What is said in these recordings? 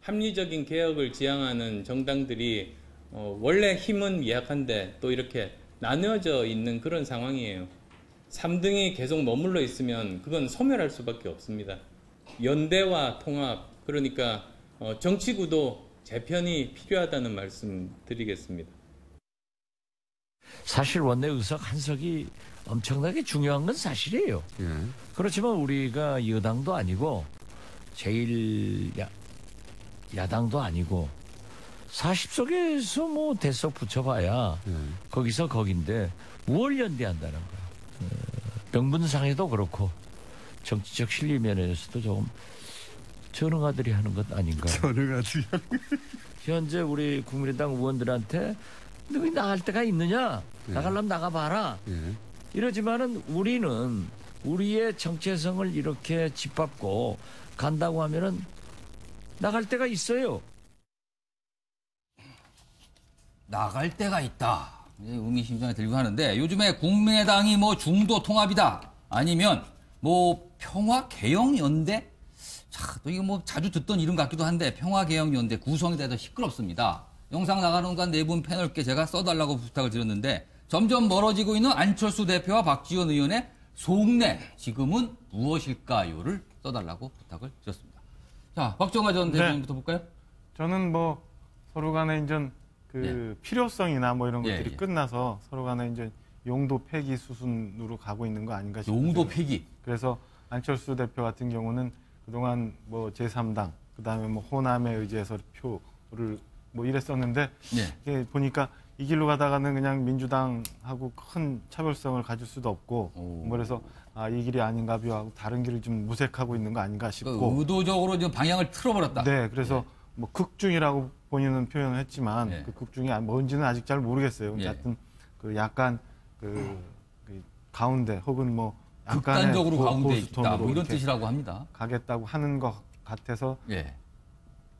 합리적인 개혁을 지향하는 정당들이 원래 힘은 미약한데 또 이렇게 나누어져 있는 그런 상황이에요. 3등이 계속 머물러 있으면 그건 소멸할 수밖에 없습니다. 연대와 통합, 그러니까 정치구도 재편이 필요하다는 말씀 드리겠습니다. 사실 원내 의석 한 석이 엄청나게 중요한 건 사실이에요. 예. 그렇지만 우리가 여당도 아니고 제일 야당도 아니고 40석에서 뭐 대석 붙여봐야 거기서 거긴데 뭘 연대한다는 거야. 명분상에도 그렇고 정치적 실리 면에서도 조금 전응아들이 하는 것 아닌가. 전응아들이 현재 우리 국민의당 의원들한테 너희 나갈 데가 있느냐? 나가려면 나가봐라. 이러지만은 우리는 우리의 정체성을 이렇게 짓밟고 간다고 하면은 나갈 데가 있어요. 나갈 데가 있다. 의미심장에 들고 하는데 요즘에 국민의당이 뭐 중도 통합이다. 아니면 뭐 평화개혁연대? 자, 또 이거 뭐 자주 듣던 이름 같기도 한데 평화개혁연대 구성이 돼서 시끄럽습니다. 영상 나가는 동안 네 분 패널께 제가 써달라고 부탁을 드렸는데 점점 멀어지고 있는 안철수 대표와 박지원 의원의 속내 지금은 무엇일까요를 써달라고 부탁을 드렸습니다. 자, 박정화 전 대표님부터 볼까요? 저는 뭐 서로 간에 이제 필요성이나 뭐 이런 것들이 끝나서 서로 간에 이제 용도 폐기 수순으로 가고 있는 거 아닌가 싶어요. 용도 폐기. 그래서 안철수 대표 같은 경우는 그동안 뭐 제3당, 그다음에 뭐 호남에 의지해서 표를 뭐 이랬었는데 이게 보니까 이 길로 가다가는 그냥 민주당하고 큰 차별성을 가질 수도 없고 뭐 그래서 이 길이 아닌가 벼 다른 길을 좀 모색하고 있는 거 아닌가 싶고 의도적으로 좀 방향을 틀어버렸다. 네, 그래서 뭐 극중이라고 본인은 표현을 했지만 그 극중이 뭔지는 아직 잘 모르겠어요. 하여튼 그 약간 그 가운데 혹은 뭐 극단적으로 가운데 있다 뭐 이런 뜻이라고 합니다. 가겠다고 하는 것 같아서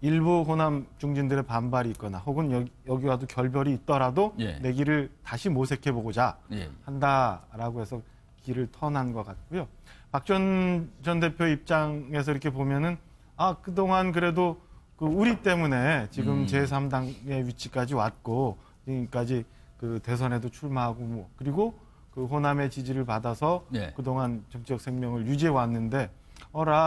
일부 호남 중진들의 반발이 있거나 혹은 여기 와도 결별이 있더라도 내 길을 다시 모색해보고자 한다라고 해서 길을 터난 것 같고요. 박지원 전 대표 입장에서 이렇게 보면은 그동안 그래도 그 우리 때문에 지금 제3당의 위치까지 왔고 지금까지 그 대선에도 출마하고 뭐 그리고 그 호남의 지지를 받아서 그동안 정치적 생명을 유지해 왔는데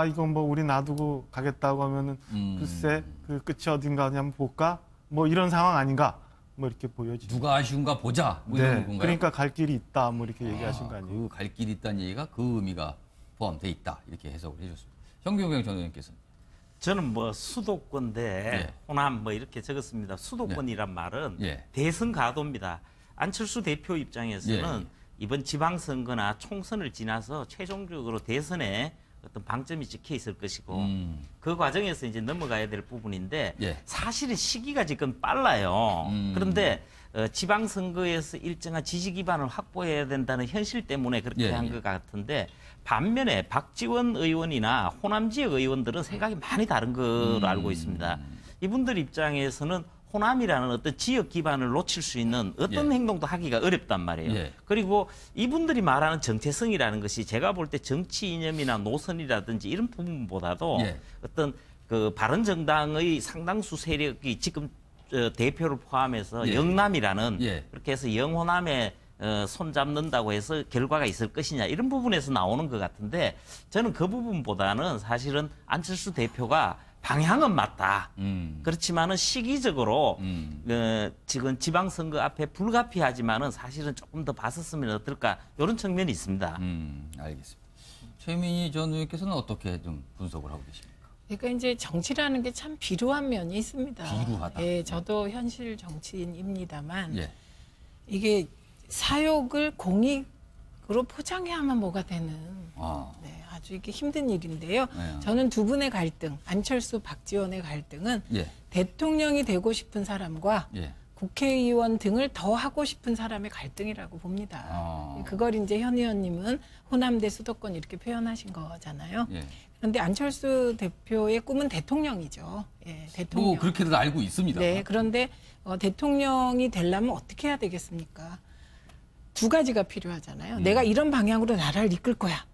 이건 뭐 우리 놔두고 가겠다고 하면은 글쎄 그 끝이 어딘가 한번 볼까? 뭐 이런 상황 아닌가? 뭐 이렇게 보여지죠. 누가 아쉬운가 보자. 뭐 이런 건가요? 그러니까 갈 길이 있다. 뭐 이렇게 얘기하신 거 아니에요? 그 갈 길이 있다는 얘기가 그 의미가 포함돼 있다. 이렇게 해석을 해줬습니다. 현경영 전 의원께서는. 저는 뭐 수도권 대 호남 뭐 이렇게 적었습니다. 수도권이란 말은 대선 가도입니다. 안철수 대표 입장에서는 이번 지방선거나 총선을 지나서 최종적으로 대선에 어떤 방점이 찍혀 있을 것이고 그 과정에서 이제 넘어가야 될 부분인데 사실은 시기가 지금 빨라요. 그런데 지방선거에서 일정한 지지 기반을 확보해야 된다는 현실 때문에 그렇게 한 것 같은데 반면에 박지원 의원이나 호남 지역 의원들은 생각이 많이 다른 걸로 알고 있습니다. 이분들 입장에서는 호남이라는 어떤 지역 기반을 놓칠 수 있는 어떤 행동도 하기가 어렵단 말이에요. 그리고 이분들이 말하는 정체성이라는 것이 제가 볼 때 정치 이념이나 노선이라든지 이런 부분보다도 어떤 그 바른정당의 상당수 세력이 지금 대표를 포함해서 영남이라는 그렇게 해서 영호남에 손 잡는다고 해서 결과가 있을 것이냐 이런 부분에서 나오는 것 같은데 저는 그 부분보다는 사실은 안철수 대표가 방향은 맞다. 그렇지만은 시기적으로 지금 지방선거 앞에 불가피하지만은 사실은 조금 더 봤었으면 어떨까 이런 측면이 있습니다. 알겠습니다. 최민희 전 의원께서는 어떻게 좀 분석을 하고 계십니까? 그러니까 이제 정치라는 게 참 비루한 면이 있습니다. 비루하다. 저도 현실 정치인입니다만 이게 사욕을 공익으로 포장해야만 뭐가 되는. 아주 이게 힘든 일인데요. 저는 두 분의 갈등, 안철수, 박지원의 갈등은 대통령이 되고 싶은 사람과 국회의원 등을 더 하고 싶은 사람의 갈등이라고 봅니다. 그걸 이제 현 의원님은 호남 대 수도권 이렇게 표현하신 거잖아요. 그런데 안철수 대표의 꿈은 대통령이죠. 대통령. 뭐 그렇게도 알고 있습니다. 네, 그런데 대통령이 되려면 어떻게 해야 되겠습니까? 두 가지가 필요하잖아요. 내가 이런 방향으로 나라를 이끌 거야.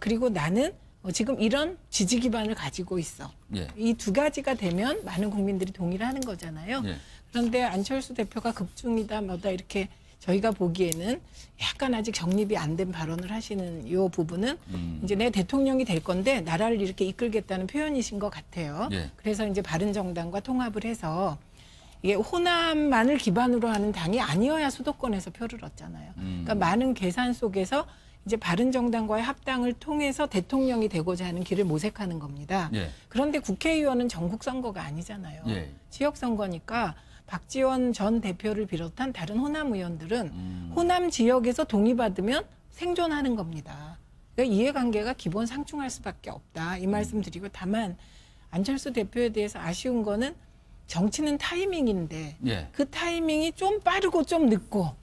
그리고 나는 지금 이런 지지 기반을 가지고 있어. 예. 이 두 가지가 되면 많은 국민들이 동의를 하는 거잖아요. 예. 그런데 안철수 대표가 극중이다 뭐다 이렇게 저희가 보기에는 약간 아직 정립이 안 된 발언을 하시는 이 부분은 이제 내 대통령이 될 건데 나라를 이렇게 이끌겠다는 표현이신 것 같아요. 예. 그래서 이제 바른정당과 통합을 해서 이게 호남만을 기반으로 하는 당이 아니어야 수도권에서 표를 얻잖아요. 그러니까 많은 계산 속에서 이제 바른정당과의 합당을 통해서 대통령이 되고자 하는 길을 모색하는 겁니다. 예. 그런데 국회의원은 전국 선거가 아니잖아요. 예. 지역 선거니까 박지원 전 대표를 비롯한 다른 호남 의원들은 호남 지역에서 동의받으면 생존하는 겁니다. 그러니까 이해관계가 기본 상충할 수밖에 없다. 이 말씀 드리고 다만 안철수 대표에 대해서 아쉬운 거는 정치는 타이밍인데 예. 그 타이밍이 좀 빠르고 좀 늦고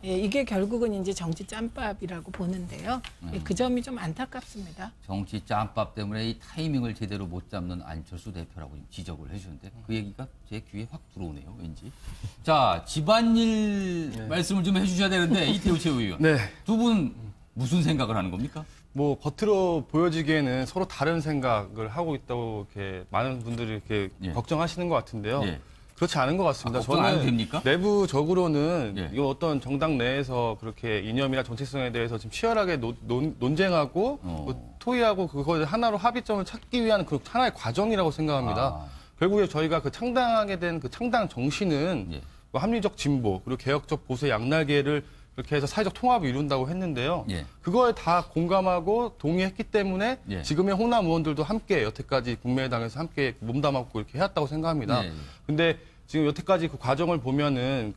예, 이게 결국은 이제 정치 짬밥이라고 보는데요. 예, 그 점이 좀 안타깝습니다. 정치 짬밥 때문에 이 타이밍을 제대로 못 잡는 안철수 대표라고 지적을 해주는데 그 얘기가 제 귀에 확 들어오네요, 왠지. 자, 집안일 말씀을 좀 해주셔야 되는데 이태우 최고위원. 네. 두 분 무슨 생각을 하는 겁니까? 뭐 겉으로 보여지기에는 서로 다른 생각을 하고 있다고 이렇게 많은 분들이 이렇게 예. 걱정하시는 것 같은데요. 예. 그렇지 않은 것 같습니다. 걱정 안 해도 됩니까? 내부적으로는 예. 이거 어떤 정당 내에서 그렇게 이념이나 정체성에 대해서 지금 치열하게 논쟁하고 토의하고 그걸 하나로 합의점을 찾기 위한 그 하나의 과정이라고 생각합니다. 결국에 저희가 그 창당하게 된 그 창당 정신은 예. 뭐 합리적 진보 그리고 개혁적 보수의 양날개를 이렇게 해서 사회적 통합을 이룬다고 했는데요. 예. 그거에 다 공감하고 동의했기 때문에 예. 지금의 호남 의원들도 함께 여태까지 국민의당에서 함께 몸담았고 이렇게 해왔다고 생각합니다. 예. 근데 지금 여태까지 그 과정을 보면은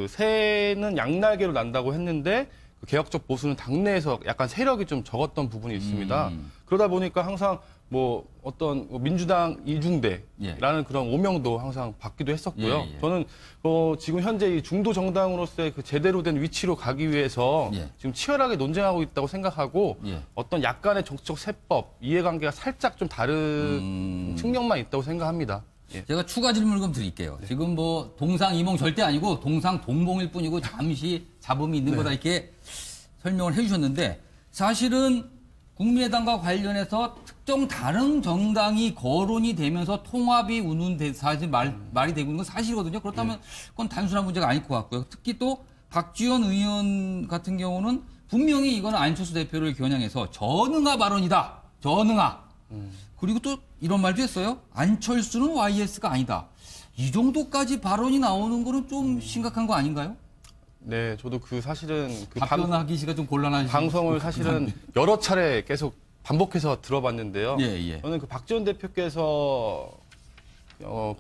새는 양날개로 난다고 했는데 그 개혁적 보수는 당내에서 약간 세력이 좀 적었던 부분이 있습니다. 그러다 보니까 항상 뭐 어떤 민주당 이중대라는 예. 그런 오명도 항상 받기도 했었고요. 예, 예. 저는 지금 현재 이 중도 정당으로서의 그 제대로 된 위치로 가기 위해서 예. 지금 치열하게 논쟁하고 있다고 생각하고 예. 어떤 약간의 정치적 세법, 이해관계가 살짝 좀 다른 측면만 있다고 생각합니다. 예. 제가 추가 질문을 좀 드릴게요. 지금 뭐 동상이몽 절대 아니고 동상동봉일 뿐이고 잠시 잡음이 있는 거다 이렇게 설명을 해주셨는데 사실은 국민의당과 관련해서 특정 다른 정당이 거론이 되면서 통합이 사실 말이 되고 있는 건 사실이거든요. 그렇다면 그건 단순한 문제가 아닐 것 같고요. 특히 또 박지원 의원 같은 경우는 분명히 이거는 안철수 대표를 겨냥해서 전응하 발언이다. 전응하. 그리고 또 이런 말도 했어요. 안철수는 YS가 아니다. 이 정도까지 발언이 나오는 거는 좀 심각한 거 아닌가요? 네, 저도 사실은 답변하기 시가 좀 곤란한 방송을 사실은 여러 차례 계속 반복해서 들어봤는데요. 예. 저는 그 박지원 대표께서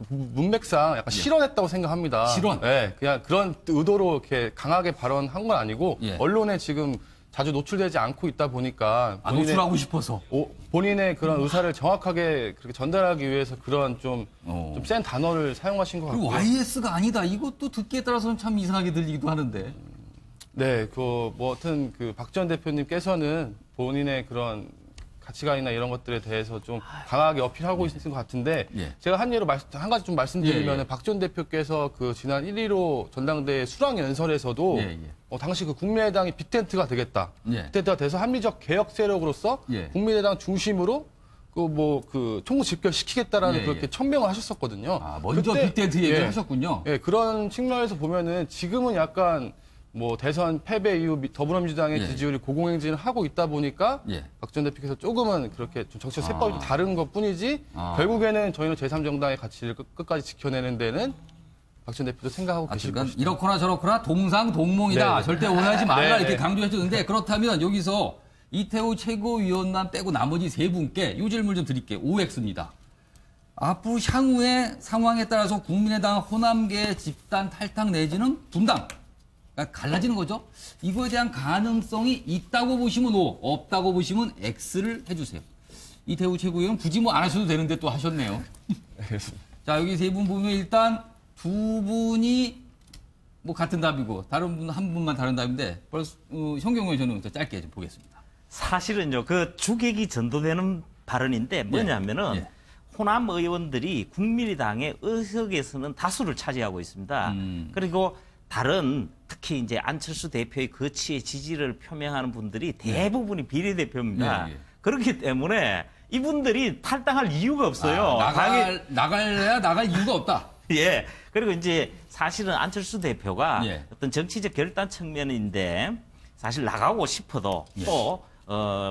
문맥상 약간 실언했다고 생각합니다. 실언? 네, 그냥 그런 의도로 이렇게 강하게 발언한 건 아니고 언론에 지금 자주 노출되지 않고 있다 보니까 노출하고 싶어서 본인의 그런 의사를 정확하게 그렇게 전달하기 위해서 그런 좀 센 단어를 사용하신 것 같고요. 그리고 YS가 아니다. 이것도 듣기에 따라서는 참 이상하게 들리기도 하는데. 네, 하여튼 박지원 대표님께서는 본인의 그런 가치관이나 이런 것들에 대해서 좀 강하게 어필하고 있는 것 같은데 제가 한 예로 한 가지 좀 말씀드리면 박지원 대표께서 지난 1.15 전당대회 수락 연설에서도 당시 국민의당이 빅텐트가 되겠다. 빅텐트가 돼서 합리적 개혁 세력으로서 국민의당 중심으로 총집결시키겠다라는 그렇게 천명을 하셨었거든요. 먼저 빅텐트 얘기를 하셨군요. 그런 측면에서 보면은 지금은 약간 대선 패배 이후 더불어민주당의 지지율이 고공행진을 하고 있다 보니까 박지원 대표께서 조금은 그렇게 좀 정치적 세법이 좀 다른 것 뿐이지 결국에는 저희는 제3정당의 가치를 끝까지 지켜내는 데는 박지원 대표도 생각하고 계실 것이다. 이렇거나 저렇거나 동상동몽이다. 절대 오해하지 말라 이렇게 강조해 주는데 그렇다면 여기서 이태우 최고위원만 빼고 나머지 세 분께 이 질문 좀 드릴게요. OX입니다. 앞으로 향후의 상황에 따라서 국민의당 호남계 집단 탈당 내지는 분당. 그러니까 갈라지는 거죠. 이거에 대한 가능성이 있다고 보시면 O, 없다고 보시면 X를 해주세요. 이태우 최고위원 굳이 안 하셔도 되는데 또 하셨네요. 자, 여기 세 분 보면 일단 두 분이 같은 답이고 다른 분 한 분만 다른 답인데 벌써 현경원 저는 짧게 좀 보겠습니다. 사실은요, 주객이 전도되는 발언인데 뭐냐면은 호남 의원들이 국민의당의 의석에서는 다수를 차지하고 있습니다. 그리고 다른 특히 이제 안철수 대표의 거취에 지지를 표명하는 분들이 대부분이 비례대표입니다. 그렇기 때문에 이분들이 탈당할 이유가 없어요. 나갈래야 나갈 이유가 없다. 예. 그리고 이제 사실은 안철수 대표가 예. 어떤 정치적 결단 측면인데 사실 나가고 싶어도 예. 또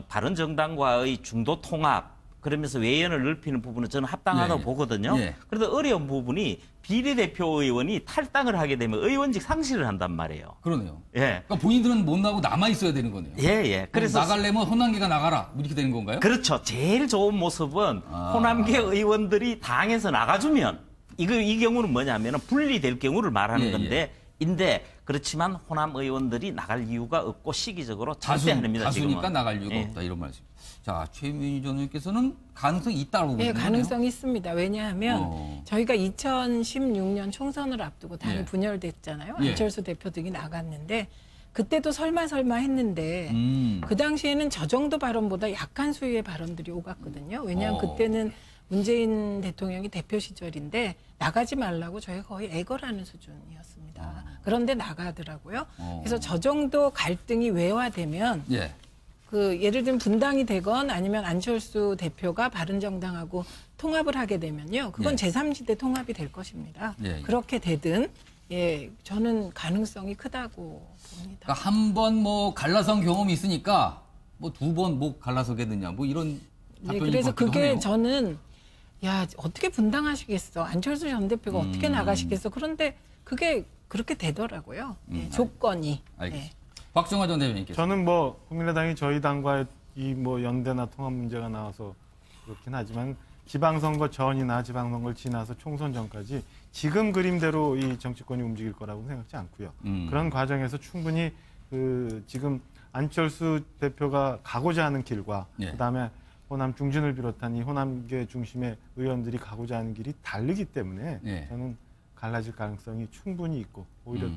바른정당과의 중도 통합 그러면서 외연을 넓히는 부분은 저는 합당하다고 보거든요. 그런데 어려운 부분이 비례대표 의원이 탈당을 하게 되면 의원직 상실을 한단 말이에요. 그러네요. 예. 그러니까 본인들은 못 나고 남아 있어야 되는 거네요. 예. 그래서 나가려면 호남계가 나가라 이렇게 되는 건가요? 그렇죠. 제일 좋은 모습은 호남계 의원들이 당에서 나가주면 이 경우는 뭐냐면 분리될 경우를 말하는 건데 인데 그렇지만 호남 의원들이 나갈 이유가 없고 시기적으로 절대합니다. 다수니까 나갈 이유가 없다 이런 말씀. 자, 최민희 전 의원께서는 가능성이 있다고 보시는 거예요? 네, 가능성이 있습니다. 왜냐하면 저희가 2016년 총선을 앞두고 당이 분열됐잖아요. 안철수 대표 등이 나갔는데 그때도 설마 했는데 그 당시에는 저 정도 발언보다 약한 수위의 발언들이 오갔거든요. 왜냐하면 그때는 문재인 대통령이 대표 시절인데 나가지 말라고 저희가 거의 애걸하는 수준이었습니다. 그런데 나가더라고요. 그래서 저 정도 갈등이 외화되면 그 예를 들면 분당이 되건 아니면 안철수 대표가 바른정당하고 통합을 하게 되면요. 그건 제3지대 통합이 될 것입니다. 그렇게 되든 저는 가능성이 크다고 봅니다. 그러니까 한 번 뭐 갈라선 경험이 있으니까 뭐 두 번 못 갈라서겠느냐 뭐 이런 답변이 그래서 그게 하네요. 저는 야 어떻게 분당하시겠어. 안철수 전 대표가 어떻게 나가시겠어. 그런데 그게 그렇게 되더라고요. 조건이. 알겠습니다. 박정화 전 대표님께서. 저는 뭐 국민의당이 저희 당과의 이 뭐 연대나 통합 문제가 나와서 그렇긴 하지만 지방선거 전이나 지방선거를 지나서 총선 전까지 지금 그림대로 이 정치권이 움직일 거라고 생각지 않고요. 그런 과정에서 충분히 그 지금 안철수 대표가 가고자 하는 길과 그다음에 호남 중진을 비롯한 이 호남계 중심의 의원들이 가고자 하는 길이 다르기 때문에 저는 갈라질 가능성이 충분히 있고 오히려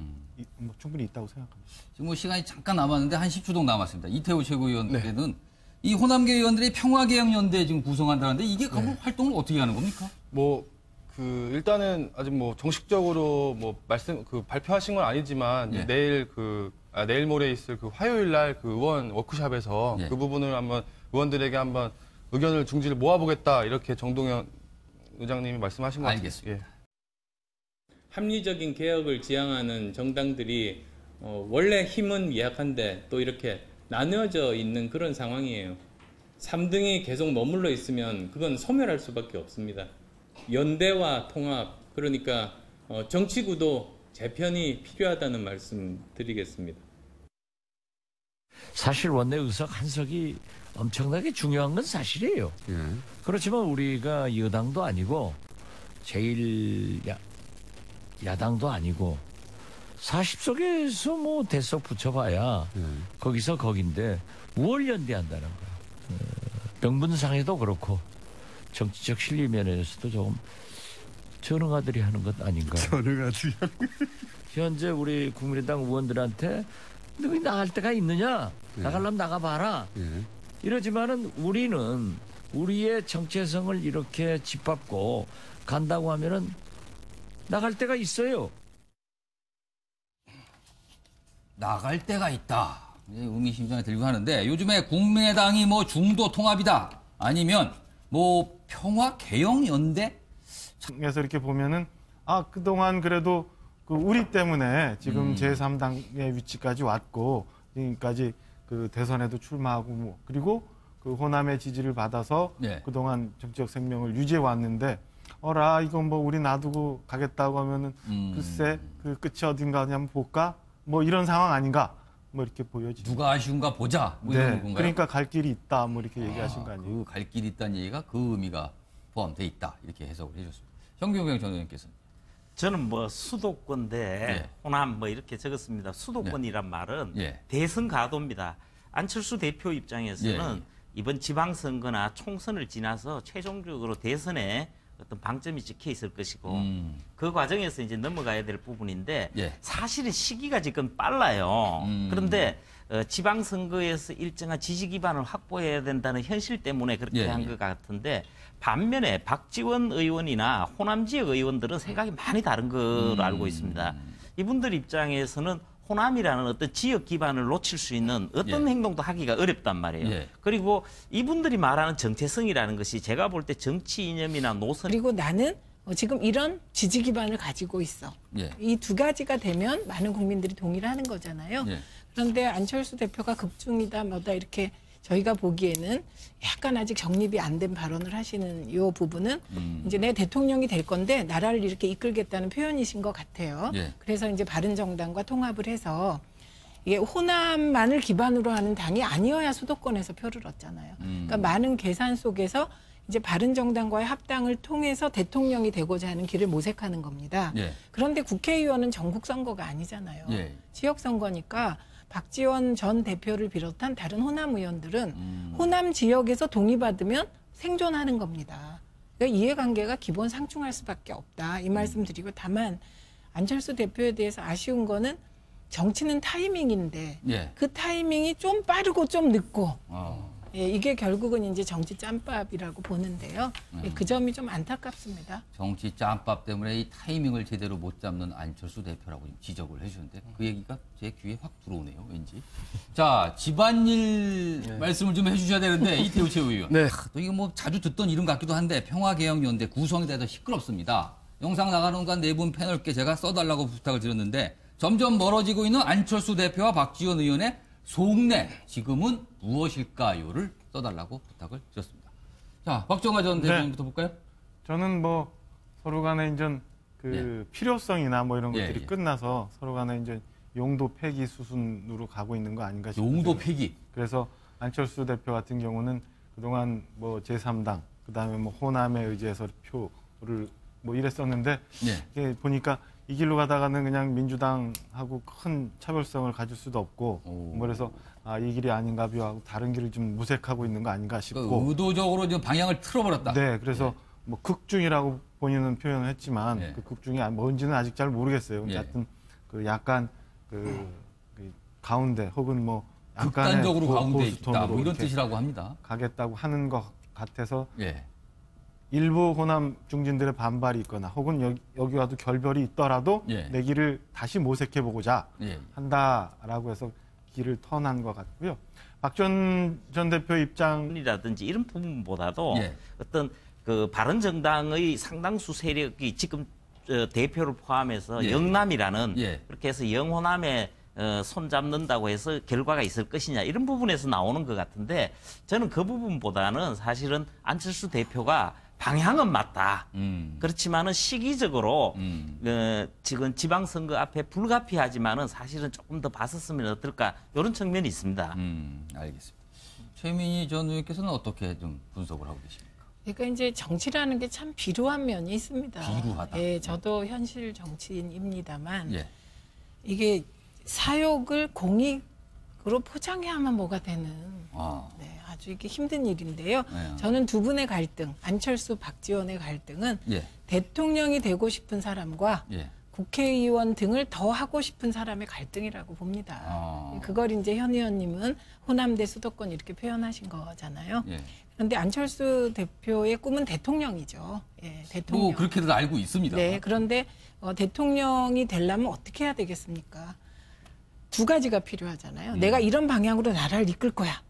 뭐 충분히 있다고 생각합니다. 지금 뭐 시간이 잠깐 남았는데 한 10초 정도 남았습니다. 이태호 최고위원께서는 이 호남계 의원들이 평화개혁연대 지금 구성한다는데 이게 그 활동을 어떻게 하는 겁니까? 일단은 아직 뭐 정식적으로 뭐 발표하신 건 아니지만 내일 모레 있을 그 화요일 날 그 의원 워크숍에서 그 부분을 한번 의원들에게 한번 의견을 중지를 모아보겠다 이렇게 정동영 의장님이 말씀하신 것 같습니다. 알겠습니다. 합리적인 개혁을 지향하는 정당들이 원래 힘은 미약한데 또 이렇게 나뉘어져 있는 그런 상황이에요. 3등이 계속 머물러 있으면 그건 소멸할 수밖에 없습니다. 연대와 통합, 그러니까 정치구도 재편이 필요하다는 말씀 드리겠습니다. 사실 원내 의석 한 석이 엄청나게 중요한 건 사실이에요. 그렇지만 우리가 여당도 아니고 제일 야당도 아니고 40석에서 뭐 대석 붙여봐야 거기서 거긴데 뭘 연대한다는 거야. 명분상에도 그렇고 정치적 실리 면에서도 조금 전응아들이 하는 것 아닌가. 전응아들이 하는 것. 현재 우리 국민의당 의원들한테 너희 나갈 데가 있느냐? 나가려면 나가봐라. 이러지만은 우리는 우리의 정체성을 이렇게 짓밟고 간다고 하면은 나갈 데가 있어요. 나갈 때가 있다. 의미심장에 들고 하는데 요즘에 국민의당이 뭐 중도 통합이다. 아니면 뭐 평화개혁연대? 그래서 이렇게 보면은 그동안 그래도 그 우리 때문에 지금 제3당의 위치까지 왔고 지금까지 그 대선에도 출마하고 뭐 그리고 그 호남의 지지를 받아서 그동안 정치적 생명을 유지해 왔는데 이건 뭐 우리 놔두고 가겠다고 하면은 글쎄 그 끝이 어딘가 한번 볼까? 뭐 이런 상황 아닌가? 뭐 이렇게 보여지죠. 누가 아쉬운가 보자. 뭐 이런 건가요? 그러니까 갈 길이 있다. 뭐 이렇게 얘기하신 거 아니에요? 그 갈 길이 있다는 얘기가 그 의미가 포함돼 있다. 이렇게 해석을 해줬습니다. 현경경 전 의원께서는. 저는 뭐 수도권대 호남 뭐 이렇게 적었습니다. 수도권이란 말은 대선 가도입니다. 안철수 대표 입장에서는 이번 지방선거나 총선을 지나서 최종적으로 대선에 어떤 방점이 찍혀 있을 것이고 그 과정에서 이제 넘어가야 될 부분인데 사실은 시기가 지금 빨라요. 그런데 지방선거에서 일정한 지지 기반을 확보해야 된다는 현실 때문에 그렇게 한 것 같은데 반면에 박지원 의원이나 호남 지역 의원들은 생각이 많이 다른 걸로 알고 있습니다. 이분들 입장에서는 호남이라는 어떤 지역 기반을 놓칠 수 있는 어떤 행동도 하기가 어렵단 말이에요. 그리고 이분들이 말하는 정체성이라는 것이 제가 볼 때 정치 이념이나 노선 그리고 나는 지금 이런 지지 기반을 가지고 있어. 이 두 가지가 되면 많은 국민들이 동의를 하는 거잖아요. 그런데 안철수 대표가 극중이다 뭐다 이렇게 저희가 보기에는 약간 아직 정립이 안 된 발언을 하시는 이 부분은 이제 내 대통령이 될 건데 나라를 이렇게 이끌겠다는 표현이신 것 같아요. 그래서 이제 바른정당과 통합을 해서 이게 호남만을 기반으로 하는 당이 아니어야 수도권에서 표를 얻잖아요. 그러니까 많은 계산 속에서 이제 바른정당과의 합당을 통해서 대통령이 되고자 하는 길을 모색하는 겁니다. 그런데 국회의원은 전국 선거가 아니잖아요. 지역 선거니까 박지원 전 대표를 비롯한 다른 호남 의원들은 호남 지역에서 동의받으면 생존하는 겁니다. 그러니까 이해관계가 기본 상충할 수밖에 없다. 이 말씀 드리고 다만 안철수 대표에 대해서 아쉬운 거는 정치는 타이밍인데 그 타이밍이 좀 빠르고 좀 늦고 이게 결국은 이제 정치 짬밥이라고 보는데요. 그 점이 좀 안타깝습니다. 정치 짬밥 때문에 이 타이밍을 제대로 못 잡는 안철수 대표라고 지적을 해주는데 그 얘기가 제 귀에 확 들어오네요, 왠지. 자, 집안일 말씀을 좀 해주셔야 되는데 이태우 최고위원. 또 이거 뭐 자주 듣던 이름 같기도 한데 평화개혁연대 구성에 대해서 시끄럽습니다. 영상 나가는 동안 네 분 패널께 제가 써달라고 부탁을 드렸는데 점점 멀어지고 있는 안철수 대표와 박지원 의원의 속내 지금은 무엇일까요를 써달라고 부탁을 드렸습니다. 자, 박정화 전 대표님부터 볼까요? 저는 뭐 서로 간에 이제 필요성이나 뭐 이런 것들이 끝나서 서로 간에 이제 용도 폐기 수순으로 가고 있는 거 아닌가 싶어요. 용도 폐기. 그래서 안철수 대표 같은 경우는 그동안 뭐 제3당 그다음에 뭐 호남에 의지해서 표를 뭐 이랬었는데 이게 보니까 이 길로 가다가는 그냥 민주당하고 큰 차별성을 가질 수도 없고 그래서 이 길이 아닌가 하고 다른 길을 좀 모색하고 있는 거 아닌가 싶고 의도적으로 좀 방향을 틀어버렸다. 네, 그래서 뭐 극중이라고 본인은 표현을 했지만 그 극중이 뭔지는 아직 잘 모르겠어요. 하여튼 그 약간 그 가운데 혹은 뭐 극단적으로 가운데 있다 뭐 이런 뜻이라고 합니다. 가겠다고 하는 것 같아서 일부 호남 중진들의 반발이 있거나 혹은 여기 와도 결별이 있더라도 내 길을 다시 모색해보고자 한다라고 해서 길을 턴한 것 같고요. 박지원 전 대표 입장이라든지 이런 부분보다도 어떤 그 바른정당의 상당수 세력이 지금 대표를 포함해서 영남이라는 그렇게 해서 영호남에 손잡는다고 해서 결과가 있을 것이냐 이런 부분에서 나오는 것 같은데 저는 그 부분보다는 사실은 안철수 대표가 방향은 맞다. 그렇지만은 시기적으로 지금 지방선거 앞에 불가피하지만은 사실은 조금 더 봤었으면 어떨까 이런 측면이 있습니다. 알겠습니다. 최민희 전 의원께서는 어떻게 좀 분석을 하고 계십니까? 그러니까 이제 정치라는 게 참 비루한 면이 있습니다. 비루하다. 저도 현실 정치인입니다만 이게 사욕을 공익으로 포장해야만 뭐가 되는. 아주 이게 힘든 일인데요. 저는 두 분의 갈등, 안철수, 박지원의 갈등은 대통령이 되고 싶은 사람과 국회의원 등을 더 하고 싶은 사람의 갈등이라고 봅니다. 그걸 이제 현 의원님은 호남 대 수도권 이렇게 표현하신 거잖아요. 그런데 안철수 대표의 꿈은 대통령이죠. 대통령. 뭐 그렇게도 알고 있습니다. 네, 그런데 대통령이 되려면 어떻게 해야 되겠습니까? 두 가지가 필요하잖아요. 내가 이런 방향으로 나라를 이끌 거야.